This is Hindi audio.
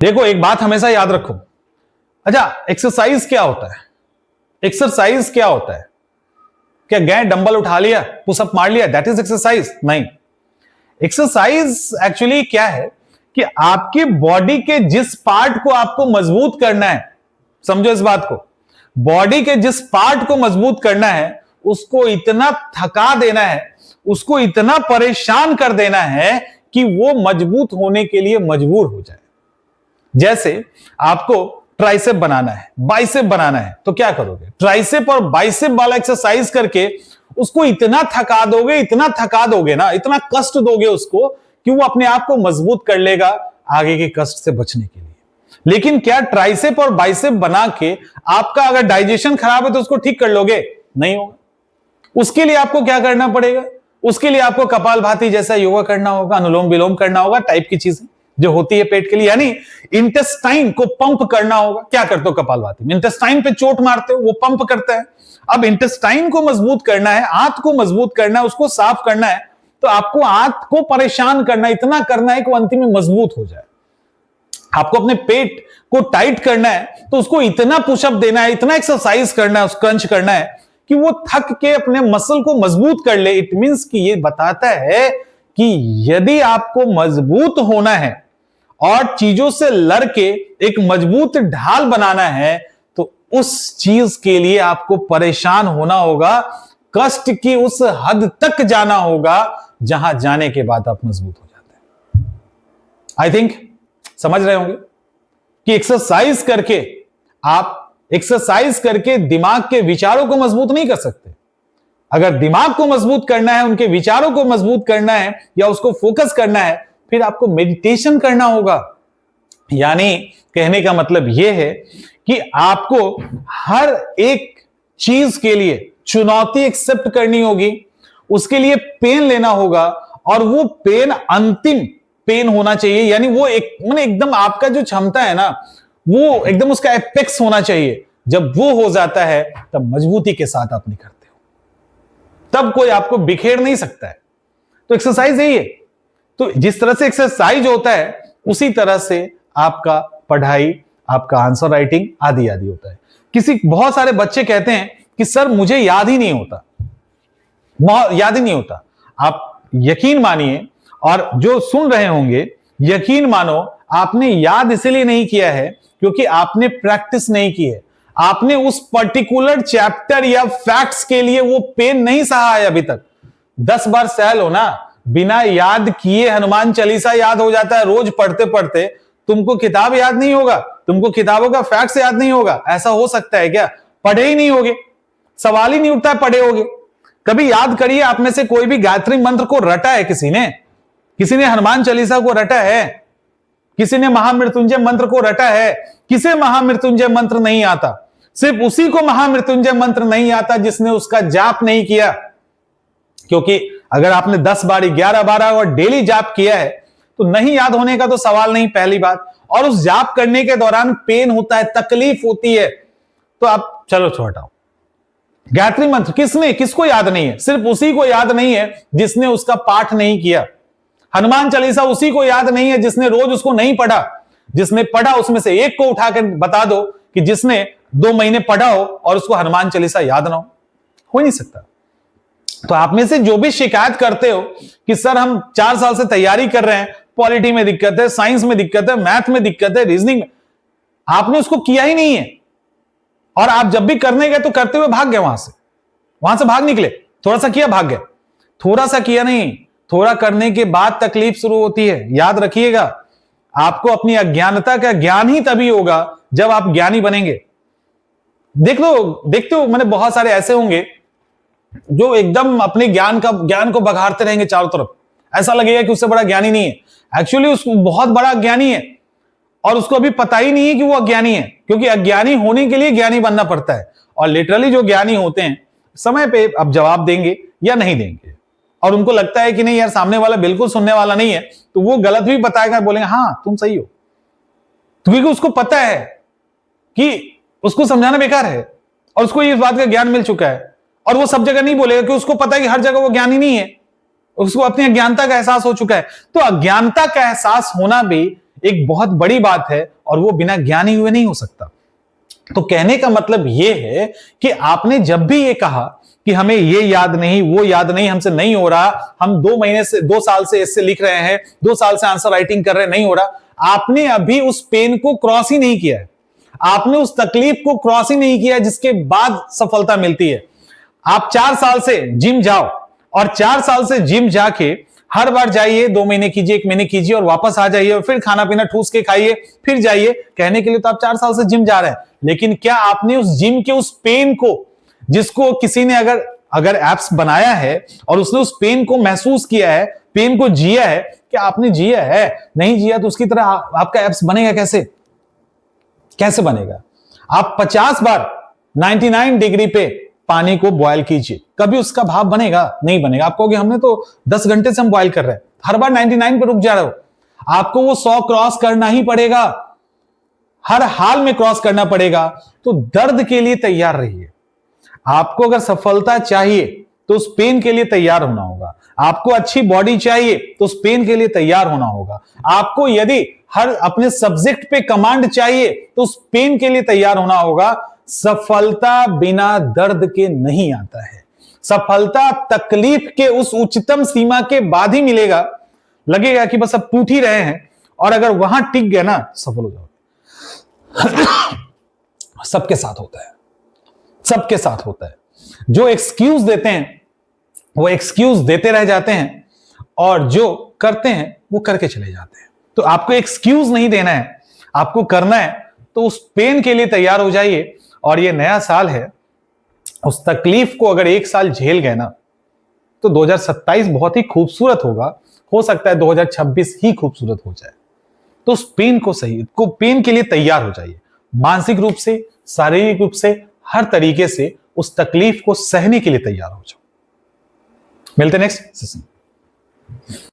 देखो, एक बात हमेशा याद रखो। अच्छा, एक्सरसाइज क्या होता है? एक्सरसाइज क्या होता है? क्या गए डंबल उठा लिया, पुशअप मार लिया, दैट इज एक्सरसाइज? नहीं। एक्सरसाइज एक्चुअली क्या है कि आपकी बॉडी के जिस पार्ट को आपको मजबूत करना है, समझो इस बात को, बॉडी के जिस पार्ट को मजबूत करना है उसको इतना थका देना है, उसको इतना परेशान कर देना है कि वो मजबूत होने के लिए मजबूर हो जाए। जैसे आपको ट्राइसेप बनाना है, बाइसेप बनाना है, तो क्या करोगे? ट्राइसेप और बाइसेप वाला एक्सरसाइज करके उसको इतना थका दोगे, इतना थका दोगे ना, इतना कष्ट दोगे उसको कि वो अपने आप को मजबूत कर लेगा आगे के कष्ट से बचने के लिए। लेकिन क्या ट्राइसेप और बाइसेप बना के आपका अगर डाइजेशन खराब है तो उसको ठीक कर लोगे? नहीं होगा। उसके लिए आपको क्या करना पड़ेगा? उसके लिए आपको कपालभाति जैसा योगा करना होगा, अनुलोम विलोम करना होगा, टाइप की चीजें जो होती है पेट के लिए, यानी इंटेस्टाइन को पंप करना होगा। क्या करते हो कपालभाति में? इंटेस्टाइन पे चोट मारते हो, वो पंप करता है। अब इंटेस्टाइन को मजबूत करना है, आंत को मजबूत करना है, उसको साफ करना है, तो आपको आंत को परेशान करना, इतना करना है कि वो अंतिम में मजबूत हो जाए। आपको अपने पेट को टाइट करना है तो उसको इतना पुशअप देना है, इतना एक्सरसाइज करना है, क्रंच करना है कि वो थक के अपने मसल को मजबूत कर ले। इट मींस कि ये बताता है कि यदि आपको मजबूत होना है और चीजों से लड़ के एक मजबूत ढाल बनाना है तो उस चीज के लिए आपको परेशान होना होगा, कष्ट की उस हद तक जाना होगा जहां जाने के बाद आप मजबूत हो जाते हैं। आई थिंक समझ रहे होंगे कि एक्सरसाइज करके दिमाग के विचारों को मजबूत नहीं कर सकते। अगर दिमाग को मजबूत करना है, उनके विचारों को मजबूत करना है या उसको फोकस करना है, फिर आपको मेडिटेशन करना होगा। यानी कहने का मतलब यह है कि आपको हर एक चीज के लिए चुनौती एक्सेप्ट करनी होगी, उसके लिए पेन लेना होगा, और वो पेन अंतिम पेन होना चाहिए। यानी वो एकदम आपका जो क्षमता है ना, वो एकदम उसका एपेक्स होना चाहिए। जब वो हो जाता है तब मजबूती के साथ आप निकलते हो, तब कोई आपको बिखेर नहीं सकता है। तो एक्सरसाइज यही है। तो जिस तरह से एक्सरसाइज होता है उसी तरह से आपका पढ़ाई, आपका आंसर राइटिंग आदि आदि होता है। बहुत सारे बच्चे कहते हैं कि सर मुझे याद ही नहीं होता, याद ही नहीं होता। आप यकीन मानिए, और जो सुन रहे होंगे यकीन मानो, आपने याद इसलिए नहीं किया है क्योंकि आपने प्रैक्टिस नहीं की है। आपने उस पर्टिकुलर चैप्टर या फैक्ट्स के लिए वो पेन नहीं सहा है अभी तक। 10 बार सह लो ना, बिना याद किए हनुमान चालीसा याद हो जाता है रोज पढ़ते पढ़ते। तुमको किताब याद नहीं होगा, तुमको किताबों का फैक्ट्स याद नहीं होगा, ऐसा हो सकता है क्या? पढ़े ही नहीं होगे, सवाल ही नहीं उठता है पढ़े होगे। कभी याद करिए, आप में से कोई भी गायत्री मंत्र को रटा है? किसी ने हनुमान चालीसा को रटा है? किसी ने महामृत्युंजय मंत्र को रटा है? किसे महामृत्युंजय मंत्र नहीं आता? सिर्फ उसी को महामृत्युंजय मंत्र नहीं आता जिसने उसका जाप नहीं किया। क्योंकि अगर आपने 10 बार 11 बार और डेली जाप किया है तो नहीं याद होने का तो सवाल नहीं, पहली बात। और उस जाप करने के दौरान पेन होता है, तकलीफ होती है, तो आप चलो छोड़ाओ। गायत्री मंत्र किसको याद नहीं है? सिर्फ उसी को याद नहीं है जिसने उसका पाठ नहीं किया। हनुमान चालीसा उसी को याद नहीं है जिसने रोज उसको नहीं पढ़ा। जिसने पढ़ा उसमें से एक को उठाकर बता दो कि जिसने 2 महीने पढ़ा हो और उसको हनुमान चालीसा याद ना हो ही नहीं सकता। तो आप में से जो भी शिकायत करते हो कि सर हम 4 साल से तैयारी कर रहे हैं, पॉलिटी में दिक्कत है, साइंस में दिक्कत है, मैथ में दिक्कत है, रीजनिंग में, आपने उसको किया ही नहीं है। और आप जब भी करने गए तो करते हुए भाग गए, वहां से भाग निकले। थोड़ा सा किया, भाग गए। थोड़ा सा किया नहीं, थोड़ा करने के बाद तकलीफ शुरू होती है। याद रखिएगा, आपको अपनी अज्ञानता का ज्ञान ही तभी होगा जब आप ज्ञानी बनेंगे। देखते हो मैंने बहुत सारे ऐसे होंगे जो एकदम अपने ज्ञान को बघाड़ते रहेंगे चारों तरफ। ऐसा लगेगा कि उससे बड़ा ज्ञानी नहीं है, एक्चुअली उसको बहुत बड़ा ज्ञानी है और उसको अभी पता ही नहीं है कि वो अज्ञानी है। क्योंकि अज्ञानी होने के लिए ज्ञानी बनना पड़ता है। और लिटरली जो ज्ञानी होते हैं समय पे अब जवाब देंगे या नहीं देंगे, और उनको लगता है कि नहीं यार सामने वाला बिल्कुल सुनने वाला नहीं है, तो वो गलत भी बताएगा, बोलेंगे हाँ तुम सही हो। तो क्योंकि उसको पता है कि उसको समझाना बेकार है और उसको इस बात का ज्ञान मिल चुका है। और वो सब जगह नहीं बोलेगा कि उसको पता है कि हर जगह वो ज्ञानी नहीं है, उसको अपनी अज्ञानता का एहसास हो चुका है। तो अज्ञानता का एहसास होना भी एक बहुत बड़ी बात है और वो बिना ज्ञानी हुए नहीं हो सकता। तो कहने का मतलब ये है कि आपने जब भी ये कहा कि हमें ये याद नहीं, वो याद नहीं, हमसे नहीं हो रहा, हम 2 महीने से 2 साल से इससे लिख रहे हैं, 2 साल से आंसर राइटिंग कर रहे हैं, नहीं हो रहा, आपने अभी उस पेन को क्रॉस ही नहीं किया है, आपने उस तकलीफ को क्रॉस ही नहीं किया जिसके बाद सफलता मिलती है। आप 4 साल से जिम जाओ और 4 साल से जिम जाके हर बार जाइए, 2 महीने कीजिए, 1 महीने कीजिए और वापस आ जाइए और फिर खाना पीना ठूस के खाइए, फिर जाइए, कहने के लिए तो आप 4 साल से जिम जा रहे हैं, लेकिन क्या आपने उस जिम के उस पेन को, जिसको किसी ने अगर एप्स बनाया है और उसने उस पेन को महसूस किया है, पेन को जिया है, क्या आपने जिया है? नहीं जिया तो उसकी तरह आपका एप्स बनेगा कैसे? कैसे बनेगा? आप 50 बार 99 डिग्री पे पानी को बॉयल कीजिए, कभी उसका भाप बनेगा? नहीं बनेगा। आप कहोगे हमने तो 10 घंटे से हम बॉयल कर रहे हैं, हर बार 99 पे रुक जा रहे हो। आपको वो 100 क्रॉस करना ही पड़ेगा, हर हाल में क्रॉस करना पड़ेगा। तो दर्द के लिए तैयार रहिए। आपको अगर सफलता चाहिए तो उस पेन के लिए तैयार होना होगा। आपको अच्छी बॉडी चाहिए तो उस पेन के लिए तैयार होना होगा। आपको यदि हर अपने सब्जेक्ट पे कमांड चाहिए तो उस पेन के लिए तैयार होना होगा। सफलता बिना दर्द के नहीं आता है। सफलता तकलीफ के उस उच्चतम सीमा के बाद ही मिलेगा। लगेगा कि बस अब टूट ही रहे हैं, और अगर वहां टिक गए ना, सफल हो जाओगे। सबके साथ होता है, सबके साथ होता है। जो एक्सक्यूज देते हैं वो एक्सक्यूज देते रह जाते हैं, और जो करते हैं वो करके चले जाते हैं। तो आपको एक्सक्यूज नहीं देना है, आपको करना है। तो उस पेन के लिए तैयार हो जाइए। और ये नया साल है, उस तकलीफ को अगर 1 साल झेल गए ना, तो 2027 बहुत ही खूबसूरत होगा। हो सकता है 2026 ही खूबसूरत हो जाए। तो उस पेन को पेन के लिए तैयार हो जाइए, मानसिक रूप से, शारीरिक रूप से, हर तरीके से उस तकलीफ को सहने के लिए तैयार हो जाओ। मिलते नेक्स्ट सेशन।